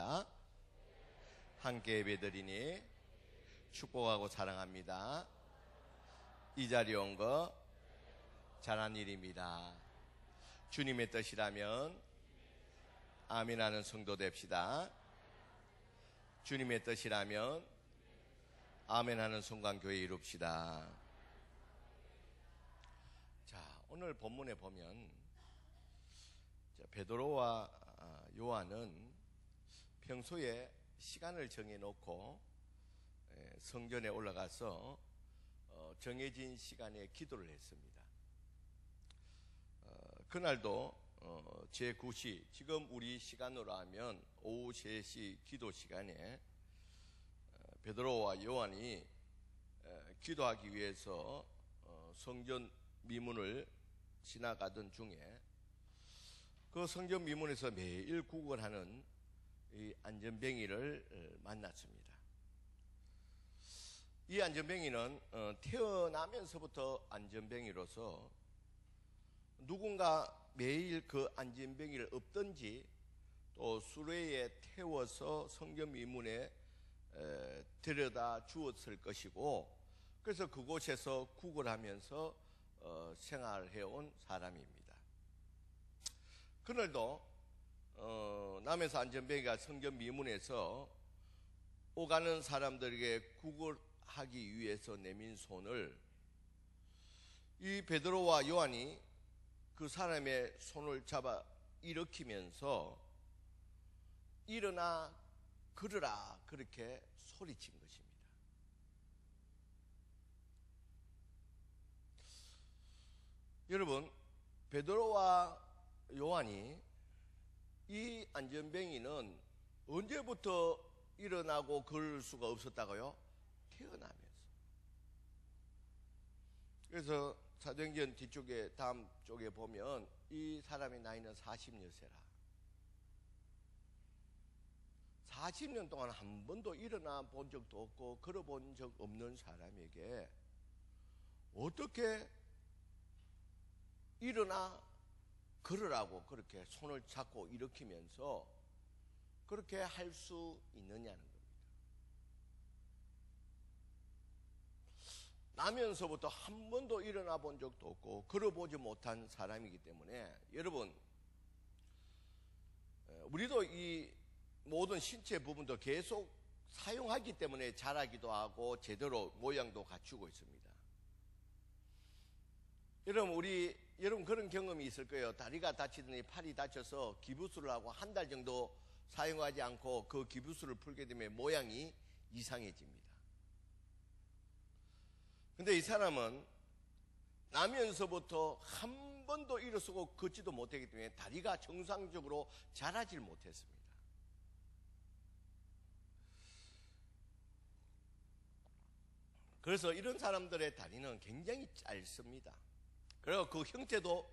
축복합니다. 함께 예배드리니 축복하고 사랑합니다. 이 자리에 온 거 잘한 일입니다. 주님의 뜻이라면 아멘하는 성도 됩시다. 주님의 뜻이라면 아멘하는 송강교회 이룹시다. 자, 오늘 본문에 보면 베드로와 요한은 평소에 시간을 정해놓고 성전에 올라가서 정해진 시간에 기도를 했습니다. 그날도 제9시, 지금 우리 시간으로 하면 오후 3시 기도 시간에 베드로와 요한이 기도하기 위해서 성전 미문을 지나가던 중에 그 성전 미문에서 매일 구걸하는 이 안전뱅이를 만났습니다. 이 안전뱅이는 태어나면서부터 안전뱅이로서 누군가 매일 그 안전뱅이를 엎든지 또 수레에 태워서 성전 미문에 데려다 주었을 것이고, 그래서 그곳에서 구걸하면서 생활해온 사람입니다. 그날도 남에서 안전뱅이가 성전 미문에서 오가는 사람들에게 구걸하기 위해서 내민 손을 이 베드로와 요한이 그 사람의 손을 잡아 일으키면서 일어나 걸으라 그렇게 소리친 것입니다. 여러분, 베드로와 요한이 이 안전뱅이는 언제부터 일어나고 걸을 수가 없었다고요? 태어나면서. 그래서 사도행전 뒤쪽에 다음 쪽에 보면 이 사람의 나이는 40여세라. 40년 동안 한 번도 일어나 본 적도 없고 걸어본 적 없는 사람에게 어떻게 일어나 걸으라고 그렇게 손을 잡고 일으키면서 그렇게 할 수 있느냐는 겁니다. 나면서부터 한 번도 일어나 본 적도 없고 걸어보지 못한 사람이기 때문에, 여러분, 우리도 이 모든 신체 부분도 계속 사용하기 때문에 자라기도 하고 제대로 모양도 갖추고 있습니다. 여러분 그런 경험이 있을 거예요. 다리가 다치더니 팔이 다쳐서 기부스를 하고 한 달 정도 사용하지 않고 그 기부스를 풀게 되면 모양이 이상해집니다. 근데 이 사람은 나면서부터 한 번도 일어서고 걷지도 못하기 때문에 다리가 정상적으로 자라질 못했습니다. 그래서 이런 사람들의 다리는 굉장히 짧습니다. 그리고 그 형태도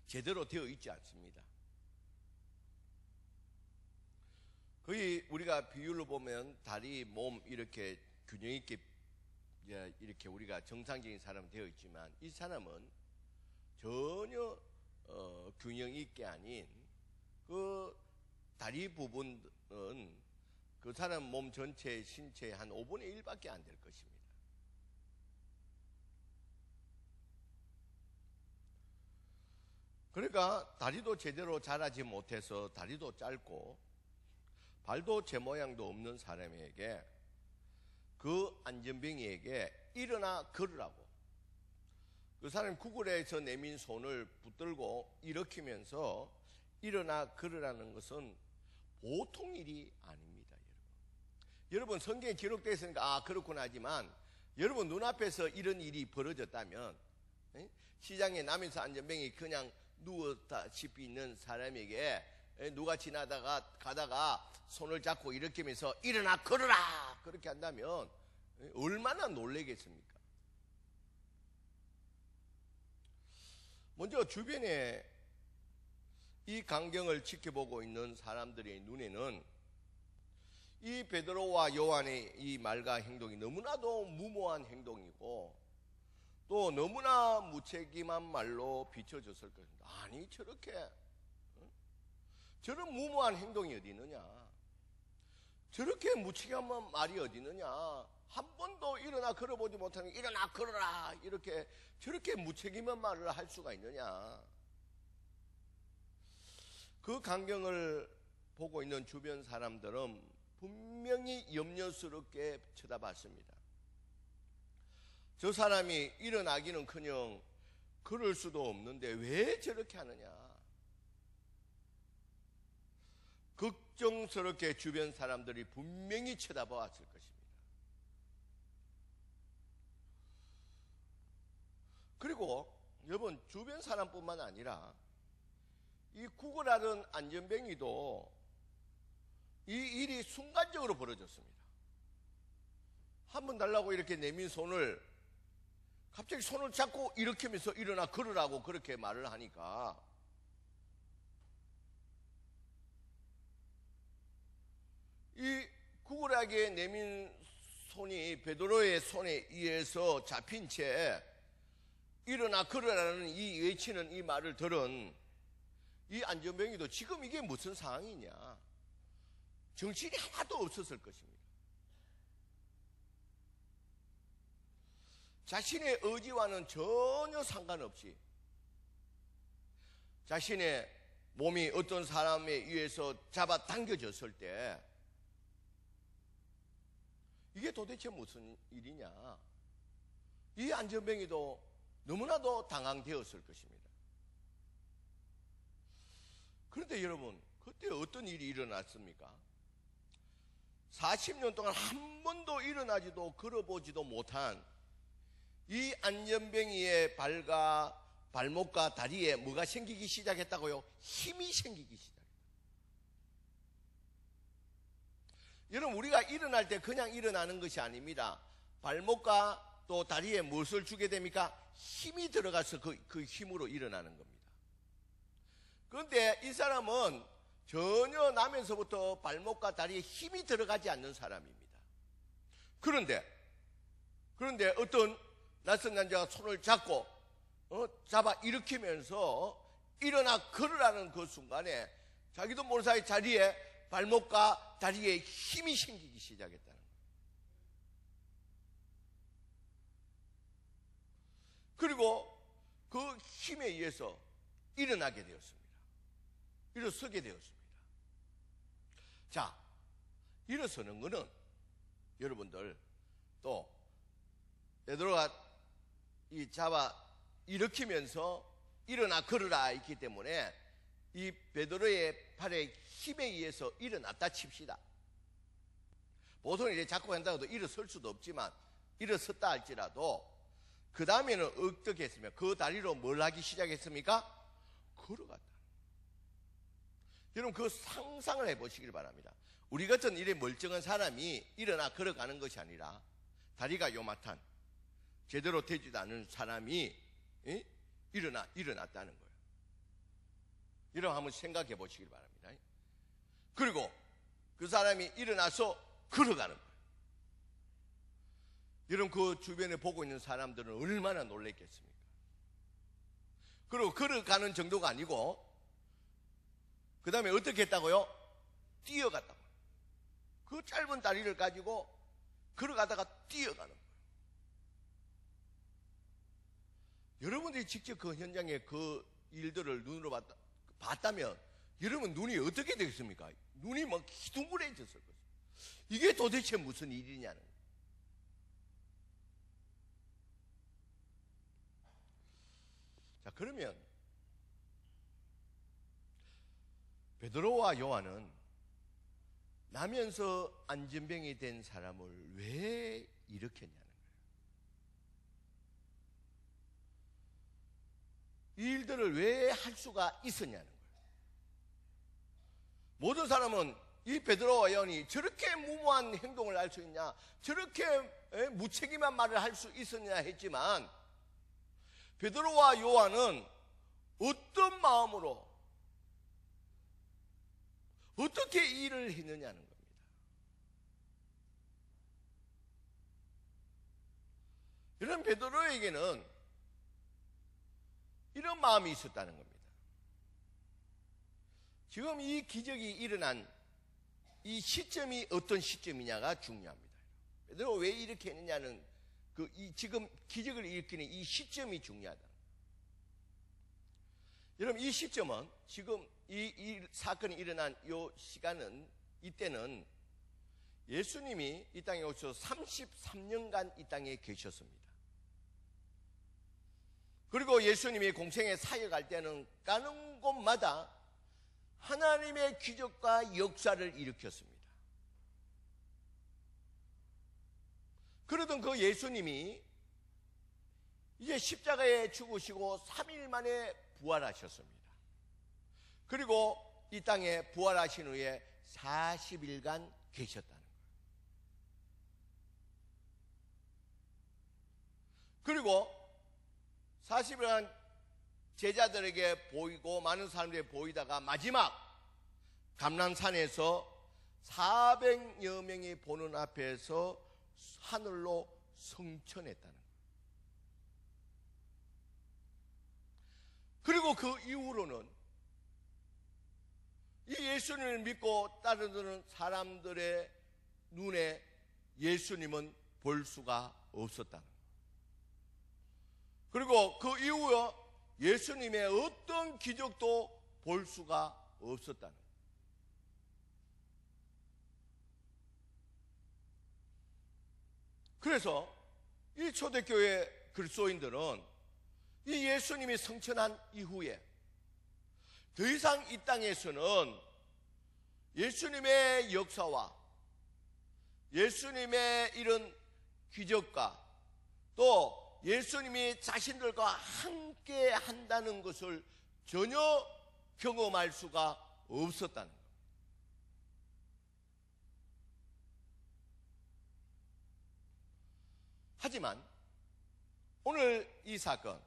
제대로 되어 있지 않습니다. 거의 우리가 비율로 보면 다리, 몸 이렇게 균형 있게 이렇게 우리가 정상적인 사람은 되어 있지만, 이 사람은 전혀 균형 있게 아닌 그 다리 부분은 그 사람 몸 전체 신체의 한 5분의 1밖에 안 될 것입니다. 그러니까 다리도 제대로 자라지 못해서 다리도 짧고 발도 제 모양도 없는 사람에게, 그 안전뱅이에게 일어나 걸으라고 그 사람 구걸에서 내민 손을 붙들고 일으키면서 일어나 걸으라는 것은 보통 일이 아닙니다. 여러분 성경에 기록되어 있으니까 그렇구나 하지만, 여러분 눈앞에서 이런 일이 벌어졌다면, 시장에 남에서 안전뱅이 그냥 누웠다시피 있는 사람에게 누가 가다가 손을 잡고 일으키면서 일어나 걸으라 그렇게 한다면 얼마나 놀라겠습니까? 먼저 주변에 이 광경을 지켜보고 있는 사람들의 눈에는 이 베드로와 요한의 이 말과 행동이 너무나도 무모한 행동이고 또 너무나 무책임한 말로 비춰졌을 것입니다. 아니 저런 무모한 행동이 어디 있느냐? 저렇게 무책임한 말이 어디 있느냐. 한 번도 일어나 걸어보지 못하는 일어나 걸어라 이렇게 저렇게 무책임한 말을 할 수가 있느냐. 그 광경을 보고 있는 주변 사람들은 분명히 염려스럽게 쳐다봤습니다. 저 사람이 일어나기는커녕 걸을 수도 없는데 왜 저렇게 하느냐. 걱정스럽게 주변 사람들이 분명히 쳐다보았을 것입니다. 그리고 여러분, 주변 사람뿐만 아니라 이 구걸하던 안전뱅이도 이 일이 순간적으로 벌어졌습니다. 한번 달라고 이렇게 내민 손을 갑자기 손을 잡고 일으키면서 일어나 걸으라고 그렇게 말을 하니까 이 구걸하게 내민 손이 베드로의 손에 의해서 잡힌 채 일어나 걸으라는 이 외치는 이 말을 들은 이 안전뱅이도 지금 이게 무슨 상황이냐, 정신이 하나도 없었을 것입니다. 자신의 의지와는 전혀 상관없이 자신의 몸이 어떤 사람에 의해서 잡아당겨졌을 때 이게 도대체 무슨 일이냐, 이 안전뱅이도 너무나도 당황되었을 것입니다. 그런데 여러분, 그때 어떤 일이 일어났습니까? 40년 동안 한 번도 일어나지도 걸어보지도 못한 이 안전뱅이의 발목과 다리에 뭐가 생기기 시작했다고요? 힘이 생기기 시작했다. 여러분, 우리가 일어날 때 그냥 일어나는 것이 아닙니다. 발목과 또 다리에 무엇을 주게 됩니까? 힘이 들어가서 그 힘으로 일어나는 겁니다. 그런데 이 사람은 전혀 나면서부터 발목과 다리에 힘이 들어가지 않는 사람입니다. 그런데 어떤 낯선 남자가 손을 잡고 잡아 일으키면서 일어나 걸으라는 그 순간에 자기도 모르는 사이 자리에 발목과 다리에 힘이 생기기 시작했다는 거예요. 그리고 그 힘에 의해서 일어나게 되었습니다. 일어서게 되었습니다. 자, 일어서는 것은 여러분들 또 베드로가 이 잡아 일으키면서 일어나 걸으라 있기 때문에 이 베드로의 팔에 힘에 의해서 일어났다 칩시다. 보통 이제 자꾸 한다고 해도 일어설 수도 없지만 일어섰다 할지라도 그 다음에는 어떻게 했습니까? 그 다리로 뭘 하기 시작했습니까? 걸어갔다. 여러분, 그 상상을 해보시길 바랍니다. 우리 같은 이래 멀쩡한 사람이 일어나 걸어가는 것이 아니라 다리가 요만한 제대로 되지도 않은 사람이 일어났다는 거예요. 여러분, 한번 생각해 보시길 바랍니다. 그리고 그 사람이 일어나서 걸어가는 거예요. 여러분, 그 주변에 보고 있는 사람들은 얼마나 놀랬겠습니까? 그리고 걸어가는 정도가 아니고 그 다음에 어떻게 했다고요? 뛰어갔다고요. 그 짧은 다리를 가지고 걸어가다가 뛰어가는 거예요. 여러분들이 직접 그 현장에 그 일들을 눈으로 봤다면 여러분 눈이 어떻게 되겠습니까? 눈이 막 희둥그레졌을 거예요. 이게 도대체 무슨 일이냐는 거예요. 자, 그러면 베드로와 요한은 나면서 안전뱅이 된 사람을 왜 일으켰냐는 거예요. 이 일들을 왜 할 수가 있었냐는 거예요. 모든 사람은 이 베드로와 요한이 저렇게 무모한 행동을 할 수 있냐, 저렇게 무책임한 말을 할 수 있었냐 했지만 베드로와 요한은 어떤 마음으로 어떻게 일을 했느냐는 겁니다. 이런 베드로에게는 이런 마음이 있었다는 겁니다. 지금 이 기적이 일어난 이 시점이 어떤 시점이냐가 중요합니다. 베드로 왜 이렇게 했느냐는 지금 기적을 일으키는 이 시점이 중요하다. 여러분, 이 시점은 지금 이 사건이 일어난 이 시간은, 이때는 예수님이 이 땅에 오셔서 33년간 이 땅에 계셨습니다. 그리고 예수님이 공생에 사역할 때는 가는 곳마다 하나님의 기적과 역사를 일으켰습니다. 그러던 그 예수님이 이제 십자가에 죽으시고 3일 만에 부활하셨습니다. 그리고 이 땅에 부활하신 후에 40일간 계셨다는 거예요. 그리고 40일간 제자들에게 보이고 많은 사람들에게 보이다가 마지막 감람산에서 400여 명이 보는 앞에서 하늘로 승천했다는 거예요. 그리고 그 이후로는 이 예수님을 믿고 따르는 사람들의 눈에 예수님은 볼 수가 없었다는 거예요. 그리고 그 이후에 예수님의 어떤 기적도 볼 수가 없었다는 거예요. 그래서 이 초대교회 그리스도인들은 이 예수님이 승천한 이후에 더 이상 이 땅에서는 예수님의 역사와 예수님의 이런 기적과 또 예수님이 자신들과 함께 한다는 것을 전혀 경험할 수가 없었다는 거예요. 하지만 오늘 이 사건,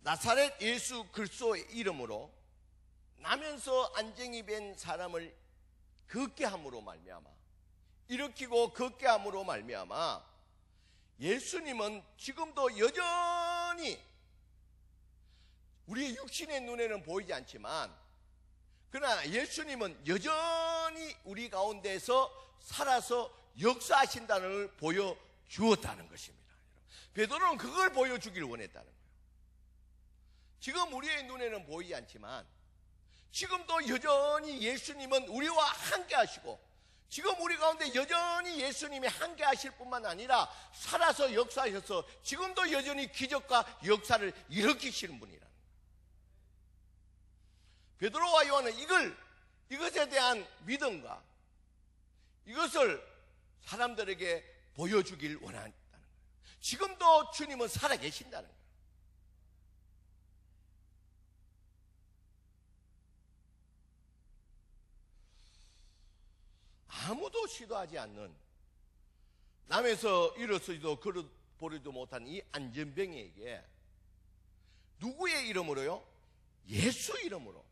나사렛 예수 그리스도의 이름으로 나면서 안정이 된 사람을 걷게 함으로 말미암아, 일으키고 걷게 함으로 말미암아 예수님은 지금도 여전히 우리의 육신의 눈에는 보이지 않지만, 그러나 예수님은 여전히 우리 가운데서 살아서 역사하신다는 걸 보여주었다는 것입니다. 베드로는 그걸 보여주기를 원했다는 거예요. 지금 우리의 눈에는 보이지 않지만 지금도 여전히 예수님은 우리와 함께 하시고, 지금 우리 가운데 여전히 예수님이 함께 하실 뿐만 아니라 살아서 역사하셔서 지금도 여전히 기적과 역사를 일으키시는 분이라는 거예요. 베드로와 요한은 이것에 대한 믿음과 이것을 사람들에게 보여주길 원한다는 거예요. 지금도 주님은 살아계신다는 거예요. 아무도 시도하지 않는, 남에서 일어서지도 걸어보지도 못한 이 안전병이에게 누구의 이름으로요? 예수 이름으로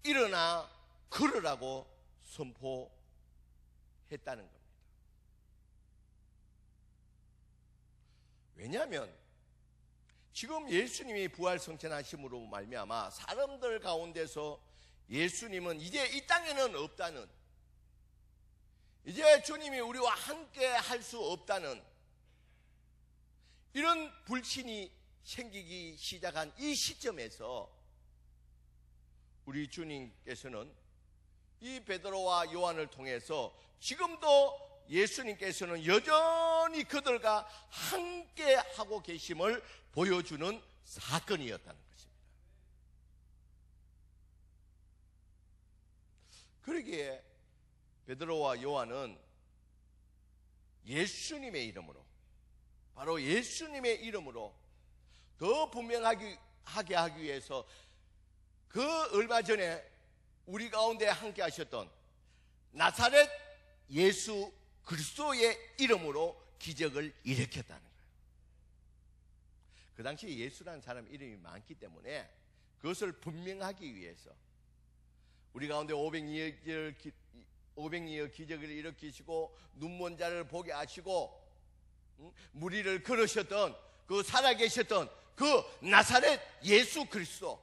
일어나 걸으라고 선포했다는 겁니다. 왜냐하면 지금 예수님이 부활 승천하심으로 말미암아 사람들 가운데서 예수님은 이제 이 땅에는 없다는, 이제 주님이 우리와 함께 할 수 없다는 이런 불신이 생기기 시작한 이 시점에서 우리 주님께서는 이 베드로와 요한을 통해서 지금도 예수님께서는 여전히 그들과 함께 하고 계심을 보여주는 사건이었다는 것입니다. 그러기에 베드로와 요한은 예수님의 이름으로, 바로 예수님의 이름으로 더 분명하게 하기 위해서 그 얼마 전에 우리 가운데 함께 하셨던 나사렛 예수 그리스도의 이름으로 기적을 일으켰다는 거예요. 그 당시에 예수라는 사람 이름이 많기 때문에 그것을 분명하기 위해서 우리 가운데 500리의 기적을 일으키시고 눈먼 자를 보게 하시고 무리를 걸으셨던 그 살아계셨던 그 나사렛 예수 그리스도,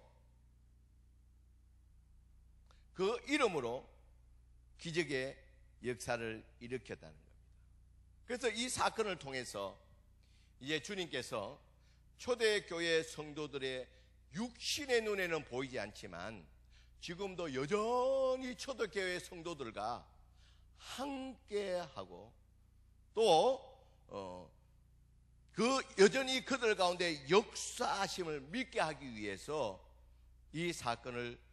그 이름으로 기적의 역사를 일으켰다는 겁니다. 그래서 이 사건을 통해서 이제 주님께서 초대교회 성도들의 육신의 눈에는 보이지 않지만 지금도 여전히 초대교회 성도들과 함께하고 또 여전히 그들 가운데 역사하심을 믿게 하기 위해서 이 사건을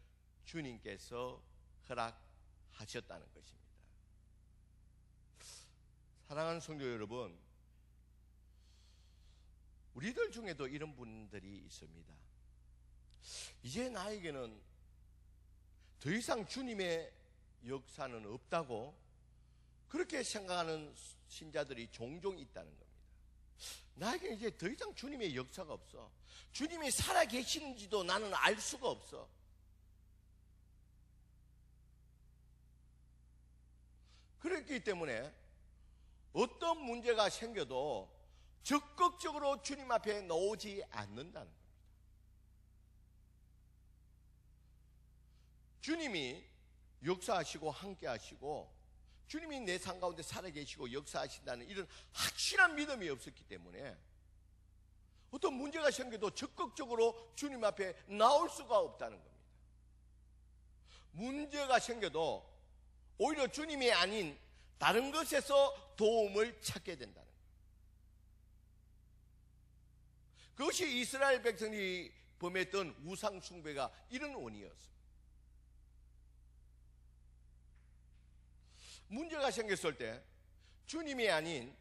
주님께서 허락하셨다는 것입니다. 사랑하는 성도 여러분, 우리들 중에도 이런 분들이 있습니다. 이제 나에게는 더 이상 주님의 역사는 없다고 그렇게 생각하는 신자들이 종종 있다는 겁니다. 나에게는 이제 더 이상 주님의 역사가 없어. 주님이 살아계시는지도 나는 알 수가 없어. 그렇기 때문에 어떤 문제가 생겨도 적극적으로 주님 앞에 나오지 않는다는 겁니다. 주님이 역사하시고 함께 하시고 주님이 내 삶 가운데 살아계시고 역사하신다는 이런 확실한 믿음이 없었기 때문에 어떤 문제가 생겨도 적극적으로 주님 앞에 나올 수가 없다는 겁니다. 문제가 생겨도 오히려 주님이 아닌 다른 것에서 도움을 찾게 된다는 거예요. 그것이 이스라엘 백성이 범했던 우상 숭배가 이런 원인이었습니다. 문제가 생겼을 때 주님이 아닌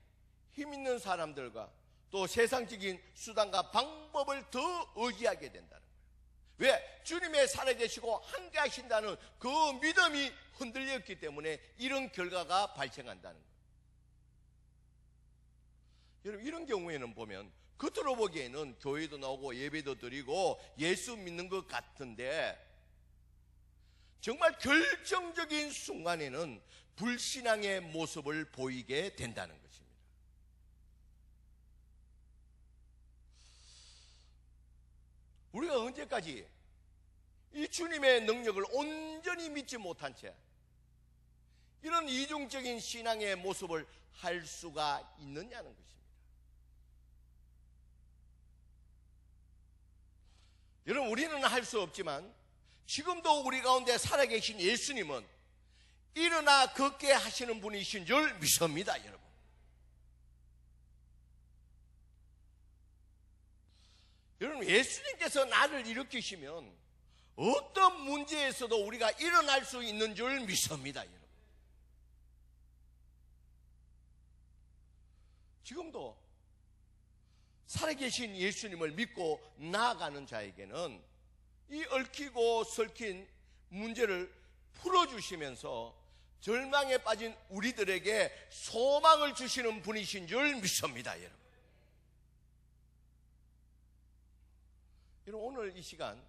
힘 있는 사람들과 또 세상적인 수단과 방법을 더 의지하게 된다는 거예요. 왜? 주님의 살아계시고 함께 하신다는 그 믿음이 흔들렸기 때문에 이런 결과가 발생한다는 거예요. 여러분, 이런 경우에는 보면 겉으로 보기에는 교회도 나오고 예배도 드리고 예수 믿는 것 같은데 정말 결정적인 순간에는 불신앙의 모습을 보이게 된다는 것입니다. 우리가 언제까지 이 주님의 능력을 온전히 믿지 못한 채 이런 이중적인 신앙의 모습을 할 수가 있느냐는 것입니다. 여러분, 우리는 할 수 없지만 지금도 우리 가운데 살아계신 예수님은 일어나 걷게 하시는 분이신 줄 믿습니다, 여러분. 여러분, 예수님께서 나를 일으키시면 어떤 문제에서도 우리가 일어날 수 있는 줄 믿습니다, 여러분. 지금도 살아계신 예수님을 믿고 나아가는 자에게는 이 얽히고 설킨 문제를 풀어주시면서 절망에 빠진 우리들에게 소망을 주시는 분이신 줄 믿습니다, 여러분. 여러분, 오늘 이 시간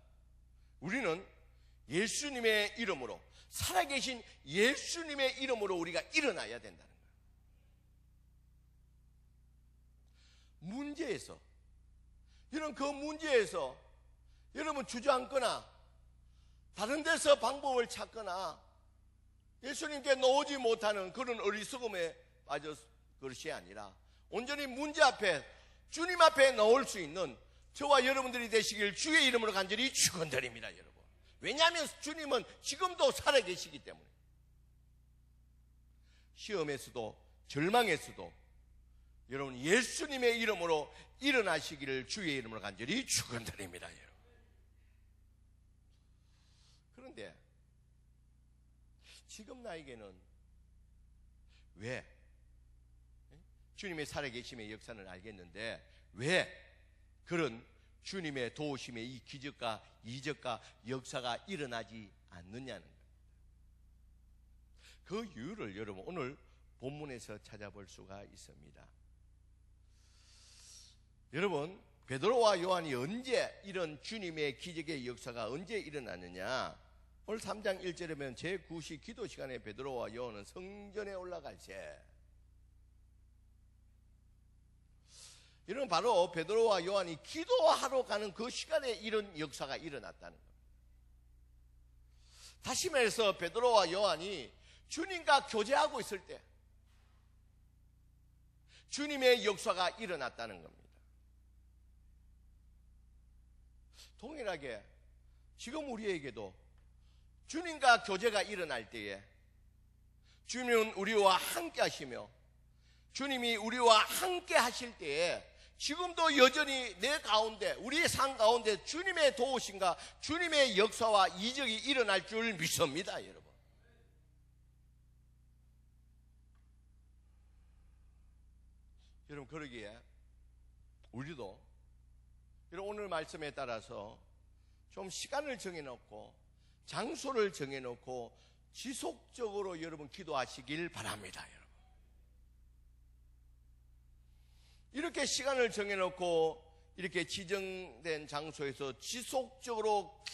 우리는 예수님의 이름으로, 살아계신 예수님의 이름으로 우리가 일어나야 된다는 거예요. 문제에서, 여러분, 그 문제에서 여러분 주저앉거나 다른 데서 방법을 찾거나 예수님께 놓지 못하는 그런 어리석음에 빠져 그것이 아니라 온전히 문제 앞에, 주님 앞에 나올 수 있는 저와 여러분들이 되시길 주의 이름으로 간절히 축원드립니다, 여러분. 왜냐하면 주님은 지금도 살아계시기 때문에 시험에서도 절망에서도 여러분 예수님의 이름으로 일어나시기를 주의 이름으로 간절히 축원드립니다, 여러분. 그런데 지금 나에게는 왜 주님의 살아계심의 역사는 알겠는데 왜 그런 주님의 도우심의 이 기적과 이적과 역사가 일어나지 않느냐는 겁니다. 그 이유를 여러분 오늘 본문에서 찾아볼 수가 있습니다. 여러분, 베드로와 요한이 언제 이런 주님의 기적의 역사가 언제 일어나느냐? 오늘 3장 1절에 보면 제9시 기도 시간에 베드로와 요한은 성전에 올라갈 때, 이런 바로 베드로와 요한이 기도하러 가는 그 시간에 이런 역사가 일어났다는 겁니다. 다시 말해서 베드로와 요한이 주님과 교제하고 있을 때 주님의 역사가 일어났다는 겁니다. 동일하게 지금 우리에게도 주님과 교제가 일어날 때에 주님은 우리와 함께 하시며 주님이 우리와 함께 하실 때에 지금도 여전히 내 가운데, 우리의 삶 가운데 주님의 도우심과 주님의 역사와 이적이 일어날 줄 믿습니다, 여러분. 여러분, 그러기에 우리도 오늘 말씀에 따라서 좀 시간을 정해놓고 장소를 정해놓고 지속적으로 여러분 기도하시길 바랍니다, 여러분. 이렇게 시간을 정해놓고 이렇게 지정된 장소에서 지속적으로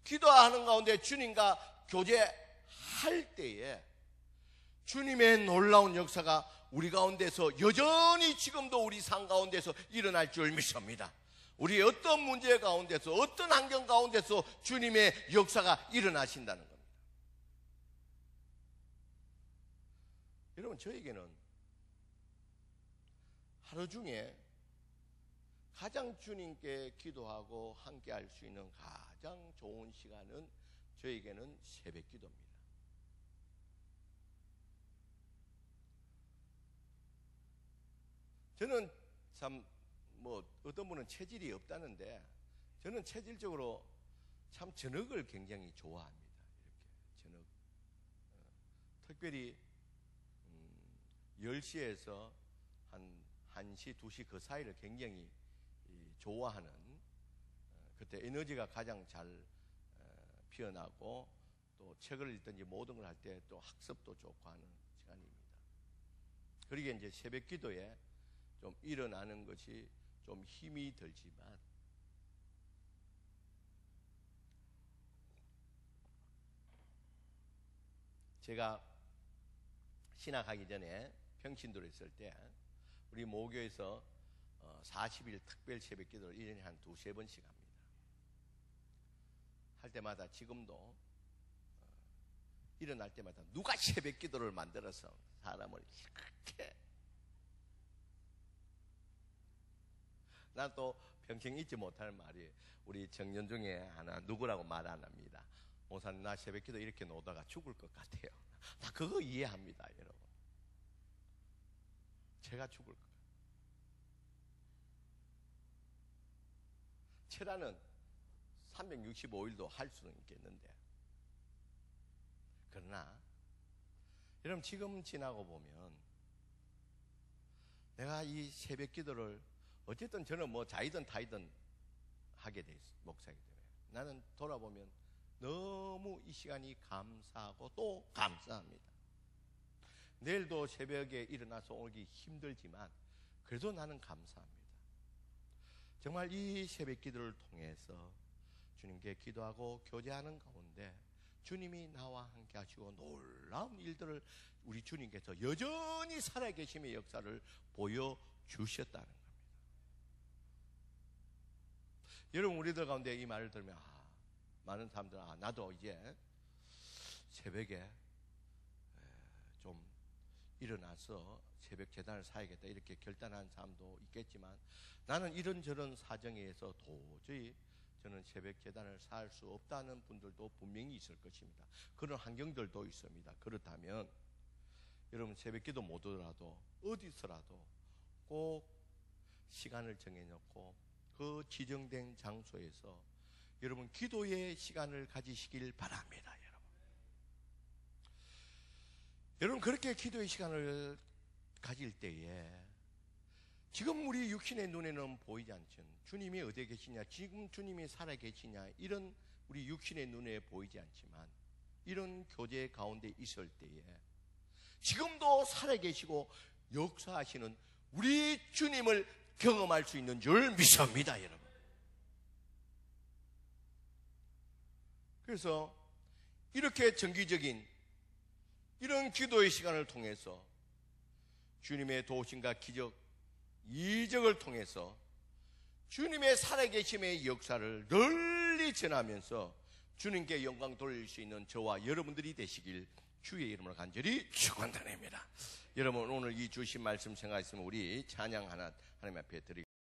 기도하는 가운데 주님과 교제할 때에 주님의 놀라운 역사가 우리 가운데서 여전히 지금도 우리 삶 가운데서 일어날 줄 믿습니다. 우리 어떤 문제 가운데서 어떤 환경 가운데서 주님의 역사가 일어나신다는 겁니다. 여러분, 저에게는 하루 중에 가장 주님께 기도하고 함께 할 수 있는 가장 좋은 시간은 저에게는 새벽 기도입니다. 저는 참 어떤 분은 체질이 없다는데 저는 체질적으로 참 저녁을 굉장히 좋아합니다. 이렇게 저녁 특별히 10시에서 한 1시, 2시 그 사이를 굉장히 좋아하는 그때 에너지가 가장 잘 피어나고 또 책을 읽든지 모든 걸 할 때 또 학습도 좋고 하는 시간입니다. 그러기에 이제 새벽 기도에 좀 일어나는 것이 좀 힘이 들지만 제가 신학하기 전에 평신도로 있을 때 우리 모교에서 40일 특별 새벽 기도를 1년에 한 2-3번씩 합니다. 할 때마다 지금도 일어날 때마다 누가 새벽 기도를 만들어서 사람을 이렇게 난 또 평생 잊지 못할 말이 우리 청년 중에 하나 누구라고 말 안 합니다. 목사님, 나 새벽 기도 이렇게 놓다가 죽을 것 같아요. 나 그거 이해합니다, 여러분. 제가 죽을 것 같아요. 체라는 365일도 할 수는 있겠는데 그러나 여러분 지금 지나고 보면 내가 이 새벽 기도를 어쨌든 저는 자이든 타이든 하게 돼 있어, 목사이기 때문에. 나는 돌아보면 너무 이 시간이 감사하고 또 감사합니다. 내일도 새벽에 일어나서 오기 힘들지만 그래도 나는 감사합니다. 정말 이 새벽 기도를 통해서 주님께 기도하고 교제하는 가운데 주님이 나와 함께 하시고 놀라운 일들을 우리 주님께서 여전히 살아계심의 역사를 보여주셨다는 겁니다. 여러분, 우리들 가운데 이 말을 들으면 많은 사람들은 나도 이제 새벽에 좀 일어나서 새벽 제단을 사야겠다 이렇게 결단한 사람도 있겠지만 나는 이런저런 사정에 의해서 도저히 저는 새벽 제단을 살 수 없다는 분들도 분명히 있을 것입니다. 그런 환경들도 있습니다. 그렇다면 여러분 새벽 기도 못 오더라도 어디서라도 꼭 시간을 정해놓고 그 지정된 장소에서 여러분 기도의 시간을 가지시길 바랍니다. 여러분 그렇게 기도의 시간을 가질 때에 지금 우리 육신의 눈에는 보이지 않지만 주님이 어디에 계시냐, 지금 주님이 살아계시냐, 이런 우리 육신의 눈에 보이지 않지만 이런 교제 가운데 있을 때에 지금도 살아계시고 역사하시는 우리 주님을 경험할 수 있는 줄 믿습니다, 여러분. 그래서 이렇게 정기적인 이런 기도의 시간을 통해서 주님의 도우심과 기적, 이적을 통해서 주님의 살아계심의 역사를 널리 전하면서 주님께 영광 돌릴 수 있는 저와 여러분들이 되시길 주의 이름으로 간절히 축원드립니다. 여러분 오늘 이 주신 말씀 생각했으면 우리 찬양 하나 하나님 앞에 드리겠습니다.